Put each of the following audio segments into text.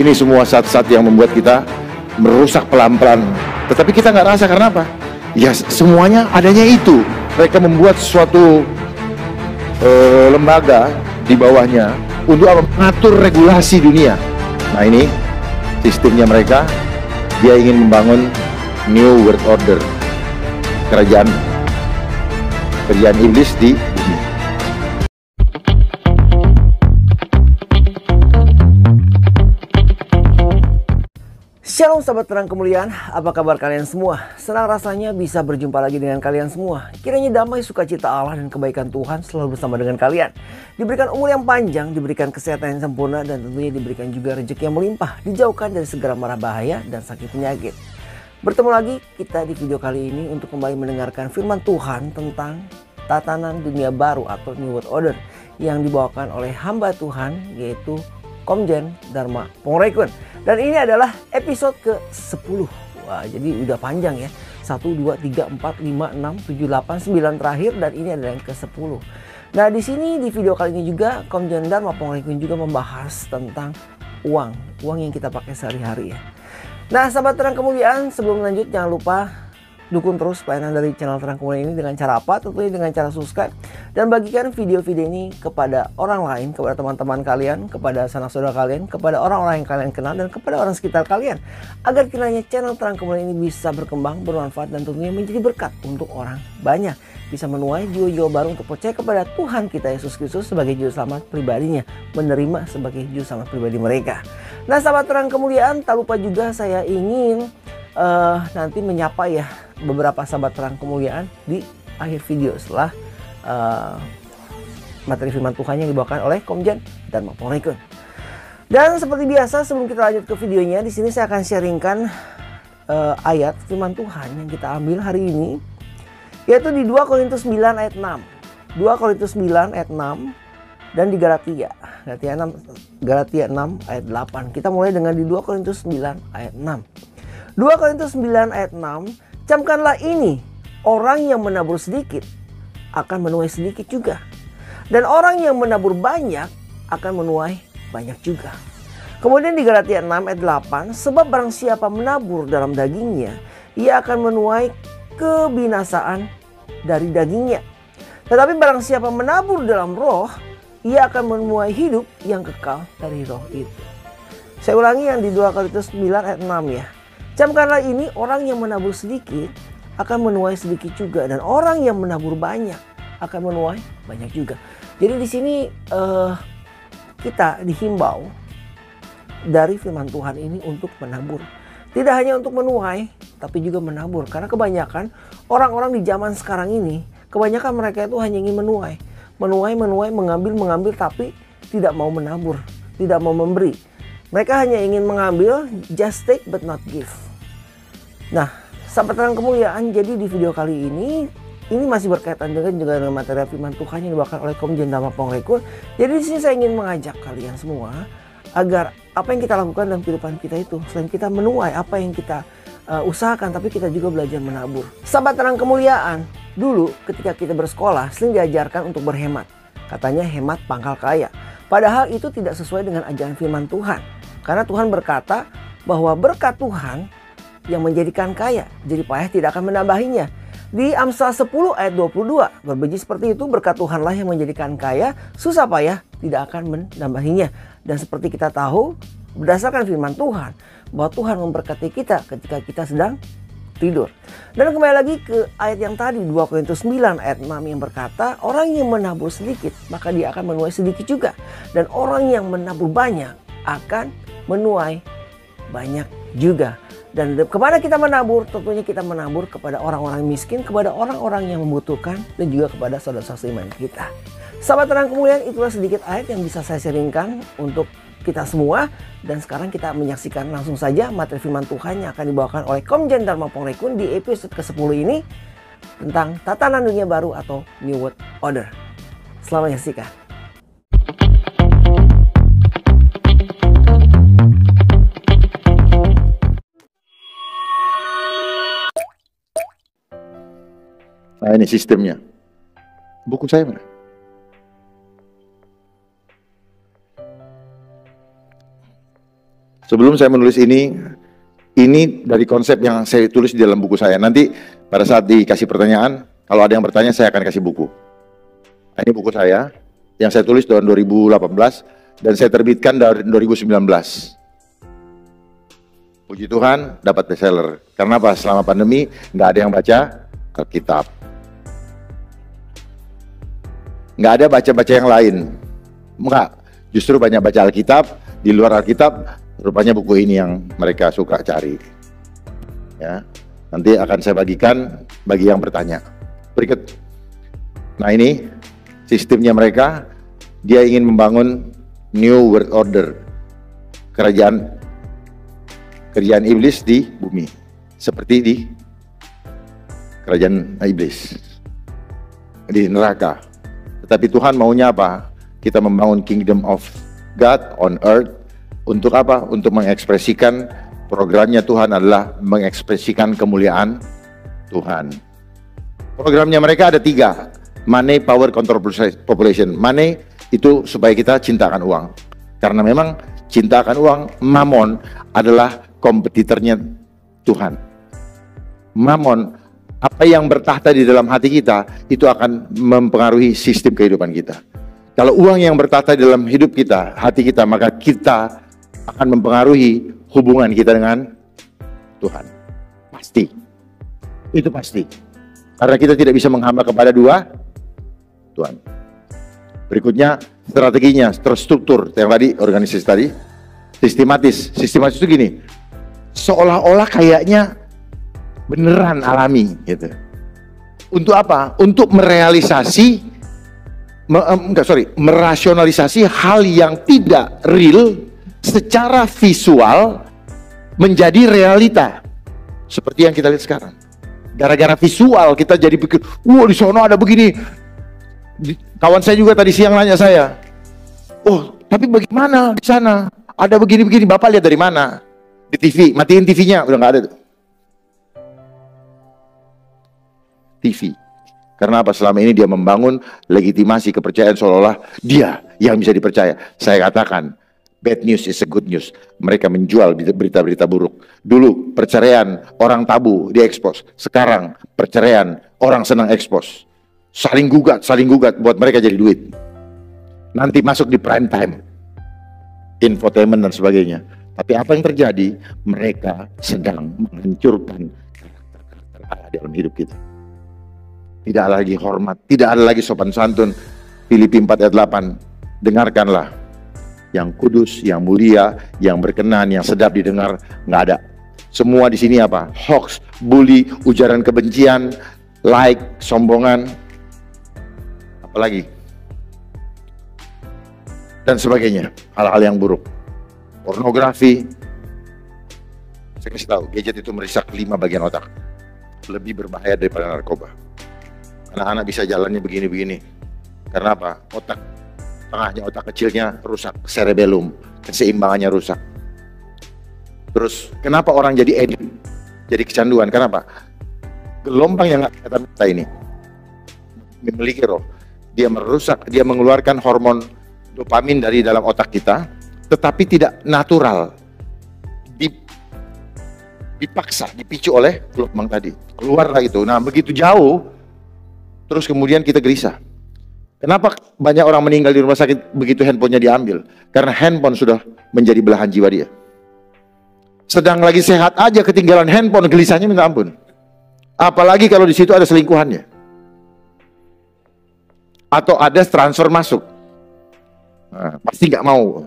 Ini semua zat-zat yang membuat kita merusak pelan-pelan. Tetapi kita nggak rasa karena apa? Ya semuanya adanya itu. Mereka membuat suatu lembaga di bawahnya untuk mengatur regulasi dunia. Nah ini sistemnya mereka. Dia ingin membangun New World Order, kerajaan iblis di bumi. Shalom sahabat terang kemuliaan, apa kabar kalian semua? Senang rasanya bisa berjumpa lagi dengan kalian semua. Kiranya damai, sukacita Allah dan kebaikan Tuhan selalu bersama dengan kalian. Diberikan umur yang panjang, diberikan kesehatan yang sempurna, dan tentunya diberikan juga rezeki yang melimpah. Dijauhkan dari segala mara bahaya dan sakit penyakit. Bertemu lagi kita di video kali ini untuk kembali mendengarkan firman Tuhan tentang tatanan dunia baru atau New World Order yang dibawakan oleh hamba Tuhan, yaitu Komjen Dharma Pongrekun. Dan ini adalah episode ke-10. Wah, jadi udah panjang ya. 1, 2, 3, 4, 5, 6, 7, 8, 9 terakhir, dan ini adalah yang ke-10. Nah, di sini di video kali ini juga Komjen Dharma Pongrekun juga membahas tentang uang yang kita pakai sehari-hari ya. Nah, sahabat terang kemuliaan, sebelum lanjut jangan lupa dukung terus pelayanan dari channel Terang Kemuliaan ini dengan cara apa? Tentunya dengan cara subscribe dan bagikan video-video ini kepada orang lain, kepada teman-teman kalian, kepada sanak saudara kalian, kepada orang-orang yang kalian kenal, dan kepada orang sekitar kalian. Agar kiranya channel Terang Kemuliaan ini bisa berkembang, bermanfaat, dan tentunya menjadi berkat untuk orang banyak. Bisa menuai jiwa-jiwa baru untuk percaya kepada Tuhan kita Yesus Kristus sebagai juru selamat pribadinya, menerima sebagai juru selamat pribadi mereka. Nah, sahabat Terang Kemuliaan, tak lupa juga saya ingin nanti menyapa ya beberapa sahabat terang kemuliaan di akhir video setelah materi firman Tuhan yang dibawakan oleh Komjen Dharma Pongrekun. Dan seperti biasa sebelum kita lanjut ke videonya, di sini saya akan sharingkan ayat firman Tuhan yang kita ambil hari ini, yaitu di 2 Korintus 9 ayat 6. 2 Korintus 9 ayat 6 dan di Galatia 6 ayat 8. Kita mulai dengan di 2 Korintus 9 ayat 6. 2 Korintus 9 ayat 6, camkanlah ini, orang yang menabur sedikit akan menuai sedikit juga. Dan orang yang menabur banyak akan menuai banyak juga. Kemudian di Galatia 6 ayat 8, sebab barang siapa menabur dalam dagingnya, ia akan menuai kebinasaan dari dagingnya. Tetapi barang siapa menabur dalam roh, ia akan menuai hidup yang kekal dari roh itu. Saya ulangi yang di 2 Korintus 9 ayat 6 ya. Camkanlah ini, orang yang menabur sedikit akan menuai sedikit juga, dan orang yang menabur banyak akan menuai banyak juga. Jadi di sini kita dihimbau dari firman Tuhan ini untuk menabur. Tidak hanya untuk menuai, tapi juga menabur. Karena kebanyakan orang-orang di zaman sekarang ini, kebanyakan mereka itu hanya ingin menuai, mengambil, tapi tidak mau menabur, tidak mau memberi. Mereka hanya ingin mengambil, just take but not give. Nah, sahabat terang kemuliaan, jadi di video kali ini masih berkaitan juga dengan materi firman Tuhan yang dibawakan oleh Komjen Dharma Pongrekun. Jadi di sini saya ingin mengajak kalian semua agar apa yang kita lakukan dalam kehidupan kita itu, selain kita menuai apa yang kita usahakan, tapi kita juga belajar menabur. Sahabat terang kemuliaan, dulu ketika kita bersekolah sering diajarkan untuk berhemat. Katanya hemat pangkal kaya. Padahal itu tidak sesuai dengan ajaran firman Tuhan. Karena Tuhan berkata bahwa berkat Tuhan yang menjadikan kaya, jadi payah tidak akan menambahinya. Di Amsal 10 ayat 22, berbiji seperti itu, berkat Tuhanlah yang menjadikan kaya, susah payah tidak akan menambahinya. Dan seperti kita tahu, berdasarkan firman Tuhan, bahwa Tuhan memberkati kita ketika kita sedang tidur. Dan kembali lagi ke ayat yang tadi, 2 Korintus 9 ayat 6 yang berkata, orang yang menabur sedikit, maka dia akan menuai sedikit juga. Dan orang yang menabur banyak akan menuai banyak juga. Dan kepada kita menabur, tentunya kita menabur kepada orang-orang miskin, kepada orang-orang yang membutuhkan, dan juga kepada saudara-saudara iman kita. Sahabat terang kemuliaan, itulah sedikit ayat yang bisa saya sharingkan untuk kita semua. Dan sekarang kita menyaksikan langsung saja materi firman Tuhan yang akan dibawakan oleh Komjen Dharma Pongrekun di episode ke-10 ini tentang tatanan dunia baru atau New World Order. Selamat menyaksikan. Nah ini sistemnya. Buku saya mana? Sebelum saya menulis ini dari konsep yang saya tulis di dalam buku saya. Nanti pada saat dikasih pertanyaan, kalau ada yang bertanya saya akan kasih buku. Nah, ini buku saya yang saya tulis tahun 2018 dan saya terbitkan dari 2019. Puji Tuhan dapat bestseller. Karena apa? Selama pandemi nggak ada yang baca Alkitab. Nggak ada baca-baca yang lain. Enggak. Justru banyak baca Alkitab. Di luar Alkitab, rupanya buku ini yang mereka suka cari. Ya, nanti akan saya bagikan bagi yang bertanya. Berikut. Nah, ini sistemnya mereka. Dia ingin membangun New World Order, kerajaan iblis di bumi, seperti di kerajaan iblis di neraka. Tetapi Tuhan maunya apa? Kita membangun Kingdom of God on earth. Untuk apa? Untuk mengekspresikan programnya Tuhan adalah mengekspresikan kemuliaan Tuhan. Programnya mereka ada 3. Money, power, control population. Money itu supaya kita cintakan uang. Karena memang cintakan uang, mamon adalah kompetitornya Tuhan. Mamon, apa yang bertahta di dalam hati kita, itu akan mempengaruhi sistem kehidupan kita. Kalau uang yang bertahta di dalam hidup kita, hati kita, maka kita akan mempengaruhi hubungan kita dengan Tuhan. Pasti. Itu pasti. Karena kita tidak bisa menghamba kepada dua Tuhan. Berikutnya, strateginya, terstruktur. Yang tadi, organisasi tadi, sistematis. Sistematis itu gini, seolah-olah kayaknya beneran alami gitu. Untuk apa? Untuk merasionalisasi hal yang tidak real secara visual menjadi realita. Seperti yang kita lihat sekarang. Gara-gara visual kita jadi pikir, wah di sono ada begini. Kawan saya juga tadi siang nanya saya, oh tapi bagaimana di sana? Ada begini-begini, Bapak lihat dari mana? Di TV, matiin TV-nya, udah nggak ada tuh. TV. Karena apa? Selama ini dia membangun legitimasi kepercayaan seolah-olah dia yang bisa dipercaya. Saya katakan, bad news is a good news. Mereka menjual berita-berita buruk. Dulu perceraian orang tabu diekspos. Sekarang perceraian orang senang ekspos. Saling gugat buat mereka jadi duit. Nanti masuk di prime time, infotainment dan sebagainya. Tapi apa yang terjadi? Mereka sedang menghancurkan karakter Allah dalam hidup kita. Tidak ada lagi hormat, tidak ada lagi sopan santun. Filipi 4 ayat 8. Dengarkanlah yang kudus, yang mulia, yang berkenan, yang sedap didengar. Nggak ada. Semua di sini apa? Hoax, bully, ujaran kebencian, like, sombongan, apalagi dan sebagainya. Hal-hal yang buruk. Pornografi. Saya kasih tahu, gadget itu merusak 5 bagian otak. Lebih berbahaya daripada narkoba. Anak-anak bisa jalannya begini-begini. Karena apa? Otak tengahnya, otak kecilnya rusak, cerebellum, keseimbangannya rusak. Terus kenapa orang jadi edik, jadi kecanduan? Kenapa? Gelombang yang nggak kelihatan kita ini memiliki roh. Dia merusak, dia mengeluarkan hormon dopamin dari dalam otak kita, tetapi tidak natural. Dipaksa, dipicu oleh gelombang tadi. Keluarlah itu. Nah, begitu jauh. Terus kemudian kita gelisah. Kenapa banyak orang meninggal di rumah sakit begitu handphonenya diambil? Karena handphone sudah menjadi belahan jiwa dia. Sedang lagi sehat aja ketinggalan handphone, gelisahnya minta ampun. Apalagi kalau di situ ada selingkuhannya. Atau ada transfer masuk. Nah, pasti nggak mau.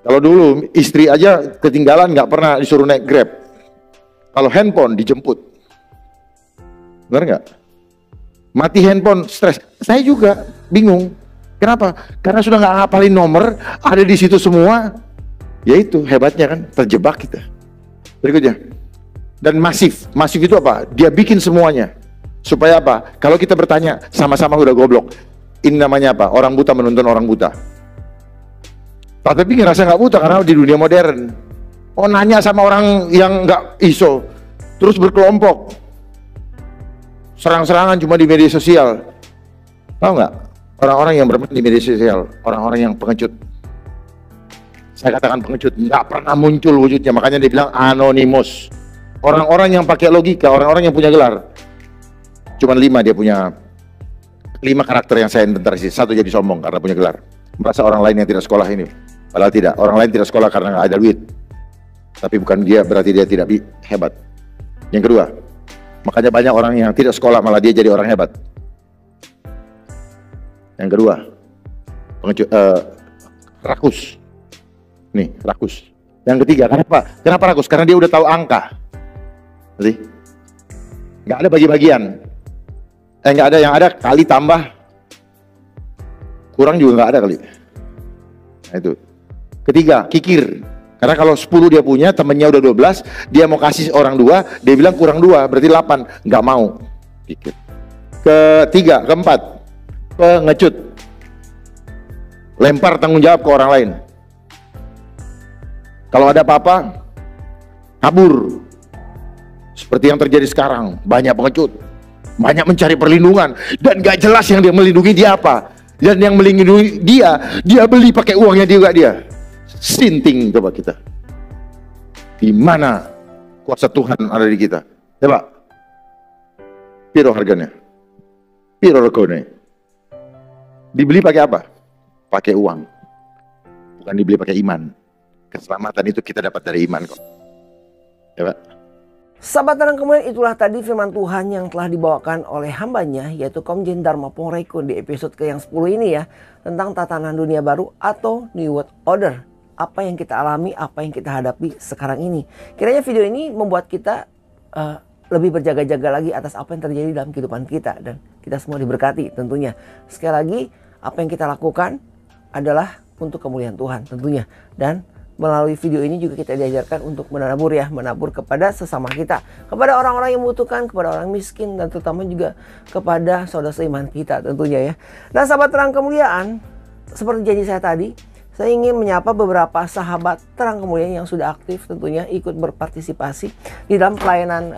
Kalau dulu istri aja ketinggalan nggak pernah disuruh naik Grab. Kalau handphone dijemput. Benar nggak? Mati handphone, stres. Saya juga bingung. Kenapa? Karena sudah nggak ngapalin nomor, ada di situ semua. Ya itu hebatnya kan, terjebak kita. Berikutnya. Dan masif. Masif itu apa? Dia bikin semuanya. Supaya apa? Kalau kita bertanya, sama-sama udah goblok. Ini namanya apa? Orang buta menuntun orang buta. Tapi ngerasa nggak buta karena di dunia modern. Oh, nanya sama orang yang nggak ISO. Terus berkelompok. Serang-serangan cuma di media sosial. Tahu nggak? Orang-orang yang bermain di media sosial, orang-orang yang pengecut. Saya katakan pengecut, nggak pernah muncul wujudnya. Makanya dia bilang anonimus. Orang-orang yang pakai logika, orang-orang yang punya gelar, cuman 5 dia punya, 5 karakter yang saya inventarisasi. 1 jadi sombong karena punya gelar, merasa orang lain yang tidak sekolah ini, padahal tidak. Orang lain tidak sekolah karena nggak ada duit, tapi bukan dia berarti dia tidak hebat. Yang kedua, makanya banyak orang yang tidak sekolah malah dia jadi orang hebat. Yang kedua, rakus. Nih, rakus. Yang ketiga, kenapa rakus? Karena dia udah tahu angka. Jadi, nggak ada bagi-bagian. Nggak ada yang ada kali tambah kurang juga nggak ada kali. Nah, itu. Ketiga, kikir. Karena kalau 10 dia punya, temennya udah 12, dia mau kasih orang 2, dia bilang kurang 2, berarti 8, nggak mau. Kikir. Ketiga, keempat, pengecut. Lempar tanggung jawab ke orang lain. Kalau ada apa-apa, kabur. Seperti yang terjadi sekarang, banyak pengecut, banyak mencari perlindungan, dan gak jelas yang dia melindungi dia apa. Dan yang melindungi dia beli pakai uangnya juga dia. Sinting coba kita. Di mana kuasa Tuhan ada di kita? Coba. Piro harganya? Piro regone? Dibeli pakai apa? Pakai uang. Bukan dibeli pakai iman. Keselamatan itu kita dapat dari iman kok. Coba. Sahabat Terang Kemuliaan, itulah tadi firman Tuhan yang telah dibawakan oleh hambanya, yaitu Komjen Dharma Pongrekun di episode ke yang 10 ini ya, tentang tatanan dunia baru atau New World Order. Apa yang kita alami, apa yang kita hadapi sekarang ini. Kiranya video ini membuat kita lebih berjaga-jaga lagi atas apa yang terjadi dalam kehidupan kita. Dan kita semua diberkati tentunya. Sekali lagi, apa yang kita lakukan adalah untuk kemuliaan Tuhan tentunya. Dan melalui video ini juga kita diajarkan untuk menabur ya, menabur kepada sesama kita, kepada orang-orang yang membutuhkan, kepada orang miskin, dan terutama juga kepada saudara seiman kita tentunya ya. Nah sahabat Terang Kemuliaan, seperti janji saya tadi, saya ingin menyapa beberapa sahabat Terang Kemuliaan yang sudah aktif tentunya ikut berpartisipasi di dalam pelayanan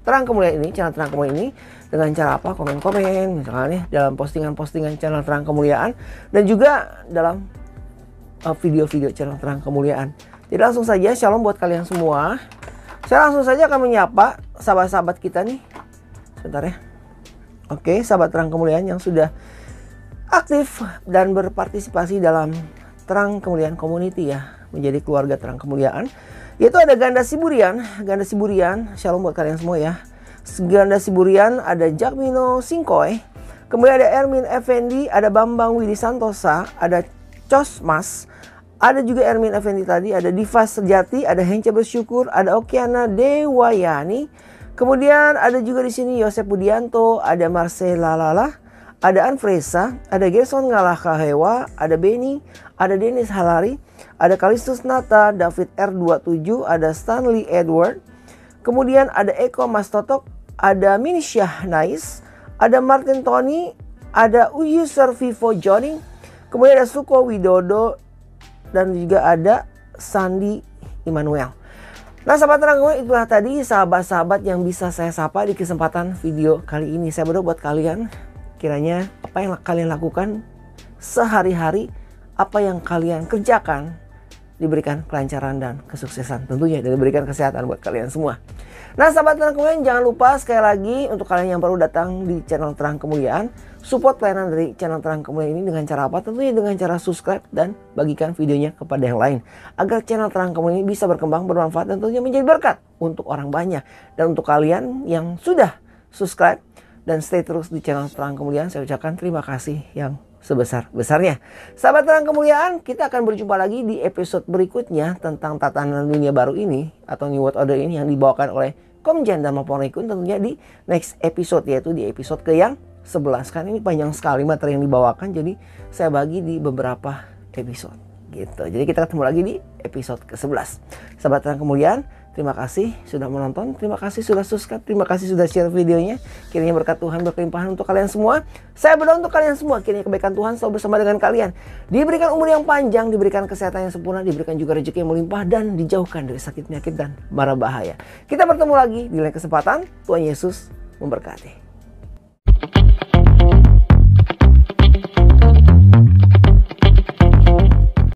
Terang Kemuliaan ini, channel Terang Kemuliaan ini, dengan cara apa? Komen-komen misalnya dalam postingan-postingan channel Terang Kemuliaan, dan juga dalam video-video channel Terang Kemuliaan. Jadi langsung saja shalom buat kalian semua. Saya langsung saja akan menyapa sahabat-sahabat kita nih. Sebentar ya. Oke, sahabat Terang Kemuliaan yang sudah aktif dan berpartisipasi dalam Terang Kemuliaan Community ya, menjadi keluarga Terang Kemuliaan. Yaitu ada Ganda Siburian, shalom buat kalian semua ya. Ganda Siburian, ada Jakmino Singkoy, kemudian ada Ermin Effendi, ada Bambang Widi Santosa, ada Cosmas, ada juga Ermin Effendi tadi, ada Diva Sejati, ada Hence Bersyukur, ada Okiana Dewayani, kemudian ada juga di sini Yosep Budianto, ada Marcela Lala, ada Anfresa, ada Gerson Ngalah Kahewa, ada Benny, ada Dennis Halari, ada Kalistus Nata, David R27, ada Stanley Edward, kemudian ada Eko Mas Totok, ada Minisyah Nais, ada Martin Tony, ada User Vivo Joning, kemudian ada Suko Widodo, dan juga ada Sandi Immanuel. Nah sahabat Terang Kemuliaan, itulah tadi sahabat-sahabat yang bisa saya sapa di kesempatan video kali ini. Saya berdoa buat kalian, kiranya apa yang kalian lakukan sehari-hari, apa yang kalian kerjakan, diberikan kelancaran dan kesuksesan tentunya, dan diberikan kesehatan buat kalian semua. Nah sahabat Terang Kemuliaan, jangan lupa sekali lagi untuk kalian yang baru datang di channel Terang Kemuliaan, support pelayanan dari channel Terang Kemuliaan ini dengan cara apa? Tentunya dengan cara subscribe dan bagikan videonya kepada yang lain, agar channel Terang Kemuliaan ini bisa berkembang, bermanfaat, dan tentunya menjadi berkat untuk orang banyak. Dan untuk kalian yang sudah subscribe dan stay terus di channel Terang Kemuliaan, saya ucapkan terima kasih yang sebesar-besarnya. Sahabat Terang Kemuliaan, kita akan berjumpa lagi di episode berikutnya tentang tatanan dunia baru ini atau New World Order ini yang dibawakan oleh Komjen Dharma Pongrekun tentunya di next episode, yaitu di episode ke yang 11. Kan ini panjang sekali materi yang dibawakan, jadi saya bagi di beberapa episode gitu. Jadi kita ketemu lagi di episode ke-11. Sahabat Terang Kemuliaan, terima kasih sudah menonton, terima kasih sudah subscribe, terima kasih sudah share videonya. Kiranya berkat Tuhan berkelimpahan untuk kalian semua. Saya berdoa untuk kalian semua, kiranya kebaikan Tuhan selalu bersama dengan kalian. Diberikan umur yang panjang, diberikan kesehatan yang sempurna, diberikan juga rezeki yang melimpah, dan dijauhkan dari sakit penyakit dan mara bahaya. Kita bertemu lagi di lain kesempatan. Tuhan Yesus memberkati.